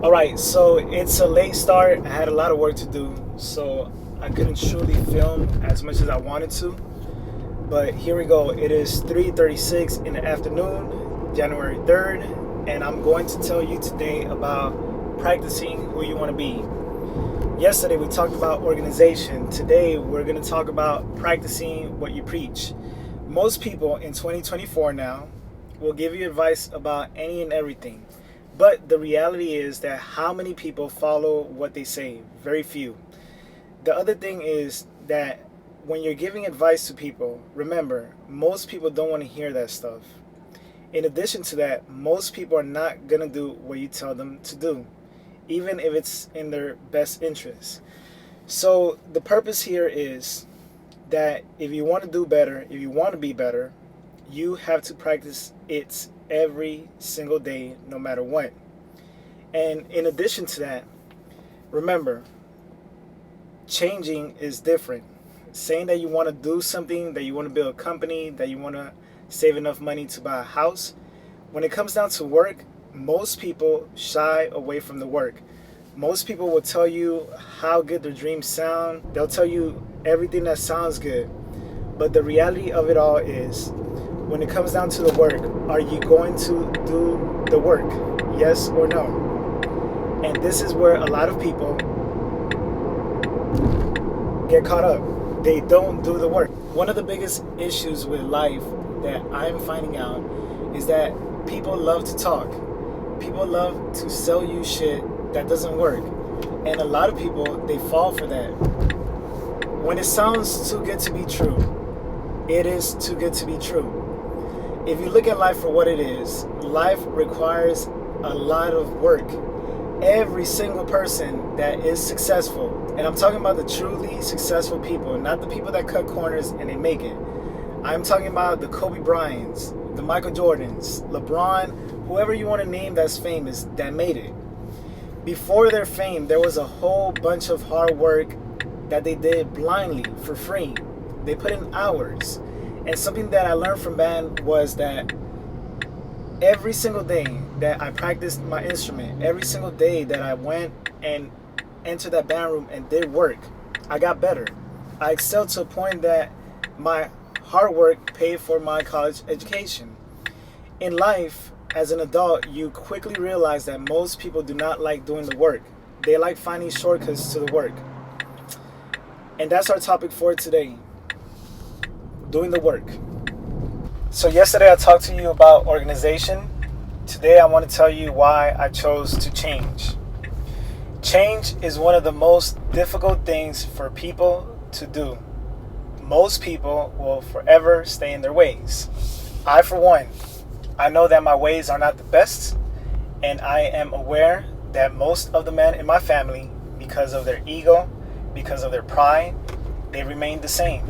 All right, so it's a late start. I had a lot of work to do, so I couldn't truly film as much as I wanted to. But here we go. It is 3:36 in the afternoon, January 3rd, and I'm going to tell you today about practicing who you want to be. Yesterday we talked about organization. Today we're going to talk about practicing what you preach. Most people in 2024 now will give you advice about any and everything. But the reality is that how many people follow what they say? Very few. The other thing is that when you're giving advice to people, remember, most people don't want to hear that stuff. In addition to that, most people are not going to do what you tell them to do, even if it's in their best interest. So the purpose here is that if you want to do better, if you want to be better, you have to practice it every single day, no matter what. And in addition to that, remember, changing is different. Saying that you want to do something, that you want to build a company, that you want to save enough money to buy a house, when it comes down to work, most people shy away from the work. Most people will tell you how good their dreams sound. They'll tell you everything that sounds good. But the reality of it all is, when it comes down to the work, are you going to do the work? Yes or no? And this is where a lot of people get caught up. They don't do the work. One of the biggest issues with life that I'm finding out is that people love to talk. People love to sell you shit that doesn't work. And a lot of people, they fall for that. When it sounds too good to be true, it is too good to be true. If you look at life for what it is, life requires a lot of work. Every single person that is successful, and I'm talking about the truly successful people, not the people that cut corners and they make it. I'm talking about the Kobe Bryants, the Michael Jordans, LeBron, whoever you want to name that's famous, that made it. Before their fame, there was a whole bunch of hard work that they did blindly for free. They put in hours. And something that I learned from band was that every single day that I practiced my instrument, every single day that I went and entered that band room and did work, I got better. I excelled to a point that my hard work paid for my college education. In life, as an adult, you quickly realize that most people do not like doing the work. They like finding shortcuts to the work. And that's our topic for today. Doing the work. So yesterday I talked to you about organization. Today I want to tell you why I chose to change. Change is one of the most difficult things for people to do. Most people will forever stay in their ways. I, for one, I know that my ways are not the best, and I am aware that most of the men in my family, because of their ego, because of their pride, they remain the same.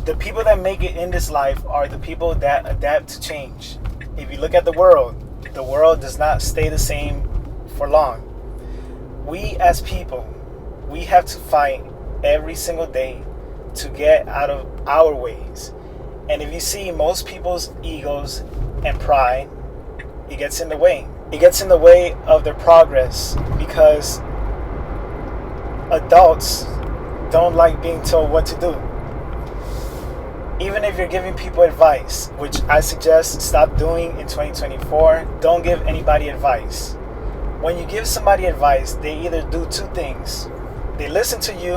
The people that make it in this life are the people that adapt to change. If you look at the world does not stay the same for long. We as people, we have to fight every single day to get out of our ways. And if you see most people's egos and pride, it gets in the way. It gets in the way of their progress because adults don't like being told what to do. Even if you're giving people advice, which I suggest stop doing in 2024, don't give anybody advice. When you give somebody advice, they either do two things. They listen to you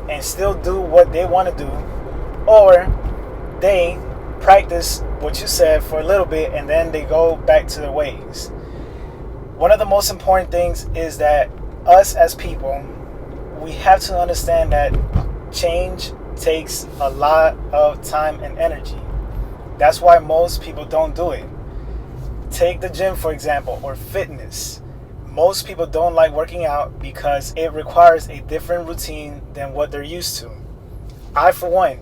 and still do what they want to do, or they practice what you said for a little bit and then they go back to their ways. One of the most important things is that us as people, we have to understand that change takes a lot of time and energy. That's why most people don't do it. Take the gym, for example, or fitness. Most people don't like working out because it requires a different routine than what they're used to. I, for one,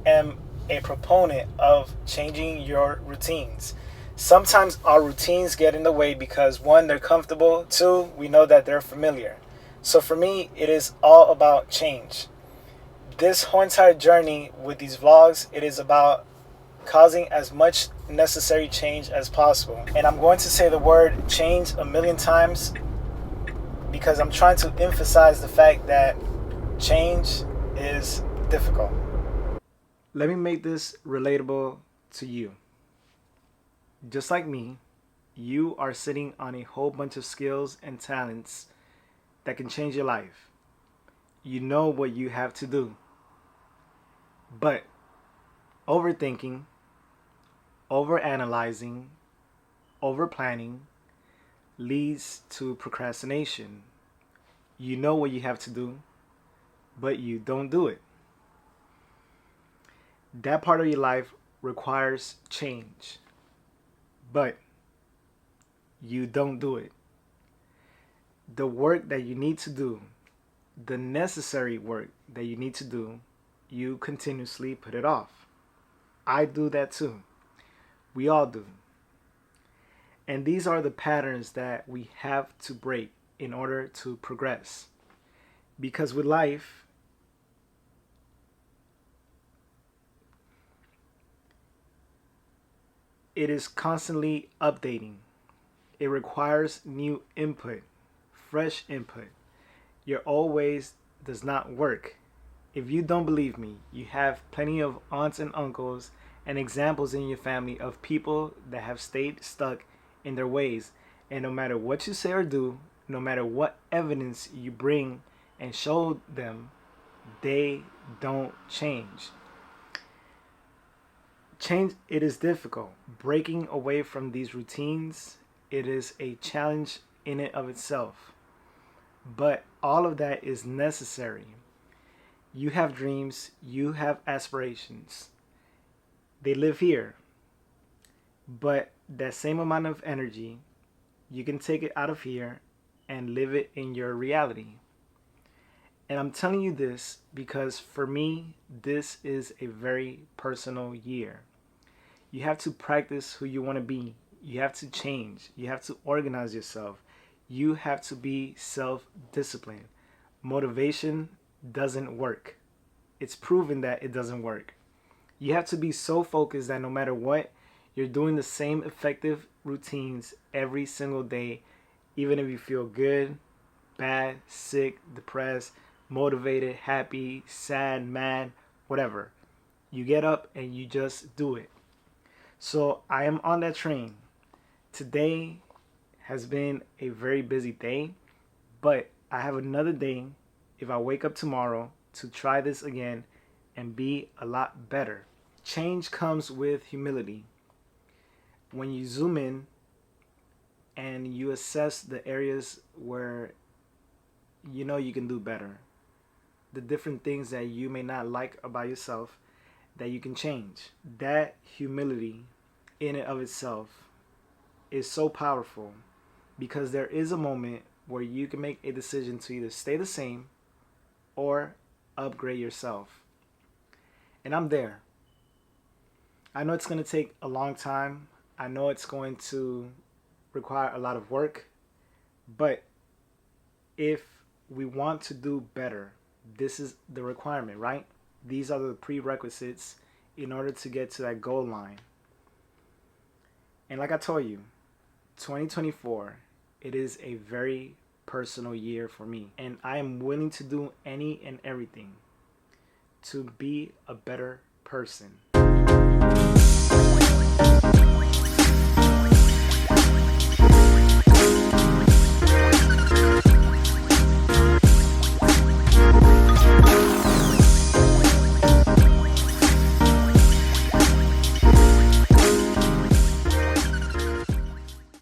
am a proponent of changing your routines. Sometimes our routines get in the way because, one, they're comfortable, two, we know that they're familiar. So for me, it is all about change. This whole entire journey with these vlogs, it is about causing as much necessary change as possible. And I'm going to say the word change a million times because I'm trying to emphasize the fact that change is difficult. Let me make this relatable to you. Just like me, you are sitting on a whole bunch of skills and talents that can change your life. You know what you have to do. But overthinking, overanalyzing, overplanning leads to procrastination. You know what you have to do, but you don't do it. That part of your life requires change, but you don't do it. The work that you need to do, the necessary work that you need to do, you continuously put it off. I do that too. We all do. And these are the patterns that we have to break in order to progress. Because with life, it is constantly updating. It requires new input, fresh input. Your old ways does not work. If you don't believe me, you have plenty of aunts and uncles and examples in your family of people that have stayed stuck in their ways. And no matter what you say or do, no matter what evidence you bring and show them, they don't change. Change, it is difficult. Breaking away from these routines, it is a challenge in and of itself. But all of that is necessary. You have dreams, you have aspirations. They live here. But that same amount of energy, you can take it out of here and live it in your reality. And I'm telling you this because for me, this is a very personal year. You have to practice who you want to be. You have to change. You have to organize yourself. You have to be self-disciplined. Motivation doesn't work. It's proven that it doesn't work. You have to be so focused that no matter what, you're doing the same effective routines every single day, even if you feel good, bad, sick, depressed, motivated, happy, sad, mad, whatever. You get up and you just do it. So I am on that train. Today has been a very busy day, but I have another day if I wake up tomorrow to try this again and be a lot better. Change comes with humility. When you zoom in and you assess the areas where you know you can do better, the different things that you may not like about yourself that you can change. That humility in and of itself is so powerful because there is a moment where you can make a decision to either stay the same or upgrade yourself. And I'm there. I know it's going to take a long time. I know it's going to require a lot of work. But if we want to do better, this is the requirement, right? These are the prerequisites in order to get to that goal line. And like I told you, 2024, it is a very personal year for me. And I am willing to do any and everything to be a better person.